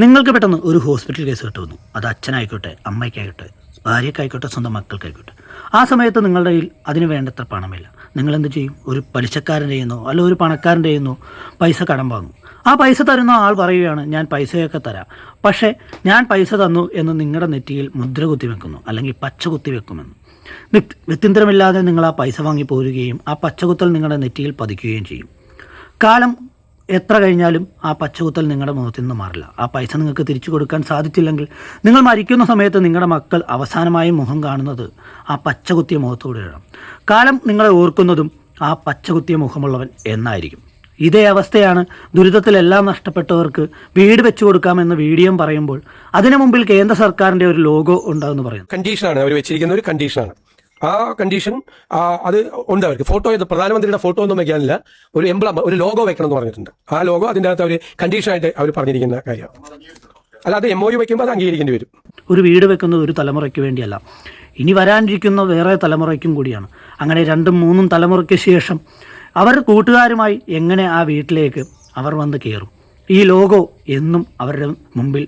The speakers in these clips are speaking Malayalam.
നിങ്ങൾക്ക് പെട്ടെന്ന് ഒരു ഹോസ്പിറ്റൽ കേസ് കിട്ടുന്നു. അത് അച്ഛനായിക്കോട്ടെ, അമ്മയ്ക്കായിക്കോട്ടെ, ഭാര്യയ്ക്കായിക്കോട്ടെ, സ്വന്തം മക്കൾക്കായിക്കോട്ടെ. ആ സമയത്ത് നിങ്ങളുടെ കയ്യിൽ അതിന് വേണ്ടത്ര പണമില്ല. നിങ്ങളെന്ത് ചെയ്യും? ഒരു പലിശക്കാരൻ്റെ കയ്യിൽ നിന്നോ അല്ല ഒരു പണക്കാരൻ്റെ കയ്യിൽ നിന്നോ പൈസ കടം വാങ്ങും. ആ പൈസ തരുന്ന ആൾ പറയുകയാണ്, ഞാൻ പൈസയൊക്കെ തരാം, പക്ഷേ ഞാൻ പൈസ തന്നു എന്ന് നിങ്ങളുടെ നെറ്റിയിൽ മുദ്ര കുത്തി വെക്കുന്നു, അല്ലെങ്കിൽ പച്ച കുത്തി വെക്കുമെന്ന്. വ്യത്യന്തരമില്ലാതെ നിങ്ങൾ ആ പൈസ വാങ്ങി പോരുകയും ആ പച്ചകുത്തൽ നിങ്ങളുടെ നെറ്റിയിൽ പതിക്കുകയും ചെയ്യും. കാലം എത്ര കഴിഞ്ഞാലും ആ പച്ചകുത്തൽ നിങ്ങളുടെ മുഖത്തു നിന്ന് മാറില്ല. ആ പൈസ നിങ്ങൾക്ക് തിരിച്ചു കൊടുക്കാൻ സാധിച്ചില്ലെങ്കിൽ നിങ്ങൾ മരിക്കുന്ന സമയത്ത് നിങ്ങളുടെ മക്കൾ അവസാനമായി മുഖം കാണുന്നത് ആ പച്ചകുത്തിയ മുഖത്തോടെയാണ്. കാലം നിങ്ങളെ ഓർക്കുന്നതും ആ പച്ചകുത്തിയ മുഖമുള്ളവൻ എന്നായിരിക്കും. ഇതേ അവസ്ഥയാണ് ദുരിതത്തിലെല്ലാം നഷ്ടപ്പെട്ടവർക്ക് വീട് വെച്ചു കൊടുക്കാമെന്ന് വീഡിയോ പറയുമ്പോൾ അതിനു മുമ്പിൽ കേന്ദ്ര സർക്കാരിൻ്റെ ഒരു ലോഗോ ഉണ്ടാകുമെന്ന് പറയുന്നു. കണ്ടീഷനാണ് അവർ വെച്ചിരിക്കുന്ന ഒരു കണ്ടീഷനാണ്. ആ കണ്ടീഷൻ അത് ഉണ്ട് അവർക്ക്. ഫോട്ടോ പ്രധാനമന്ത്രിയുടെ ഫോട്ടോ ഒന്നും വെക്കാനില്ല, ഒരു എംബ്ലം, ഒരു ലോഗോ വെക്കണം എന്ന് പറഞ്ഞിട്ടുണ്ട്. ആ ലോഗോ അതിൻ്റെ അകത്ത് അവർ കണ്ടീഷനായിട്ട് അവർ പറഞ്ഞിരിക്കുന്ന കാര്യമാണ്. അല്ലാതെ MOU വെക്കുമ്പോൾ അത് അംഗീകരിക്കേണ്ടി വരും. ഒരു വീട് വെക്കുന്നത് ഒരു തലമുറയ്ക്ക് വേണ്ടിയല്ല, ഇനി വരാനിരിക്കുന്ന വേറെ തലമുറയ്ക്കും കൂടിയാണ്. അങ്ങനെ 2-3 തലമുറയ്ക്ക് ശേഷം അവർ കൂട്ടുകാരുമായി എങ്ങനെ ആ വീട്ടിലേക്ക് അവർ വന്ന് കയറും? ഈ ലോഗോ എന്നും അവരുടെ മുമ്പിൽ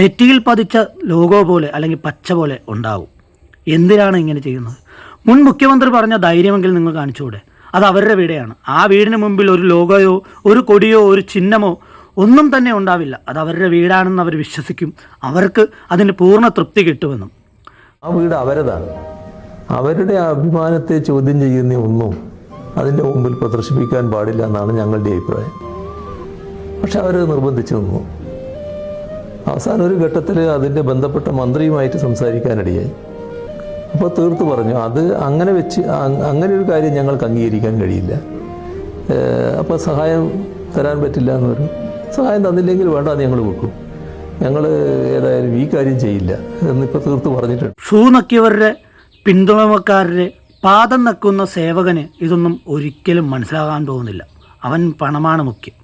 നെറ്റിയിൽ പതിച്ച ലോഗോ പോലെ അല്ലെങ്കിൽ പച്ച പോലെ ഉണ്ടാവും. എന്തിനാണ് ഇങ്ങനെ ചെയ്യുന്നത്? മുൻ മുഖ്യമന്ത്രി പറഞ്ഞ ധൈര്യമെങ്കിൽ നിങ്ങൾ കാണിച്ചുകൂടെ? അത് അവരുടെ വീടാണ്. ആ വീടിന് മുമ്പിൽ ഒരു ലോഗോയോ ഒരു കൊടിയോ ഒരു ചിഹ്നമോ ഒന്നും തന്നെ ഉണ്ടാവില്ല. അത് അവരുടെ വീടാണെന്ന് അവർ വിശ്വസിക്കും. അവർക്ക് അതിന് പൂർണ്ണ തൃപ്തി കിട്ടുമെന്നും. ആ വീട് അവരതാണ്. അവരുടെ അഭിമാനത്തെ ചോദ്യം ചെയ്യുന്ന ഒന്നും അതിൻ്റെ മുമ്പിൽ പ്രദർശിപ്പിക്കാൻ പാടില്ല എന്നാണ് ഞങ്ങളുടെ അഭിപ്രായം. പക്ഷെ അവർ നിർബന്ധിച്ചു നിന്നു. അവസാന ഒരു ഘട്ടത്തിൽ അതിൻ്റെ ബന്ധപ്പെട്ട മന്ത്രിയുമായിട്ട് സംസാരിക്കാനിടയായി. അപ്പോൾ തീർത്തു പറഞ്ഞു, അത് അങ്ങനെ ഒരു കാര്യം ഞങ്ങൾക്ക് അംഗീകരിക്കാൻ കഴിയില്ല. അപ്പോൾ സഹായം തരാൻ പറ്റില്ല എന്നൊരു സഹായം തന്നില്ലെങ്കിൽ വേണ്ട, അത് ഞങ്ങൾ വെക്കും, ഞങ്ങൾ ഏതായാലും ഈ കാര്യം ചെയ്യില്ല എന്നിപ്പോൾ തീർത്ത് പറഞ്ഞിട്ടുണ്ട്. ഷൂ നക്കിയവരുടെ പിന്തുണക്കാരുടെ പാദം നക്കുന്ന സേവകന് ഇതൊന്നും ഒരിക്കലും മനസ്സിലാകാൻ പോകുന്നില്ല. അവൻ പണമാണ് മുഖ്യം.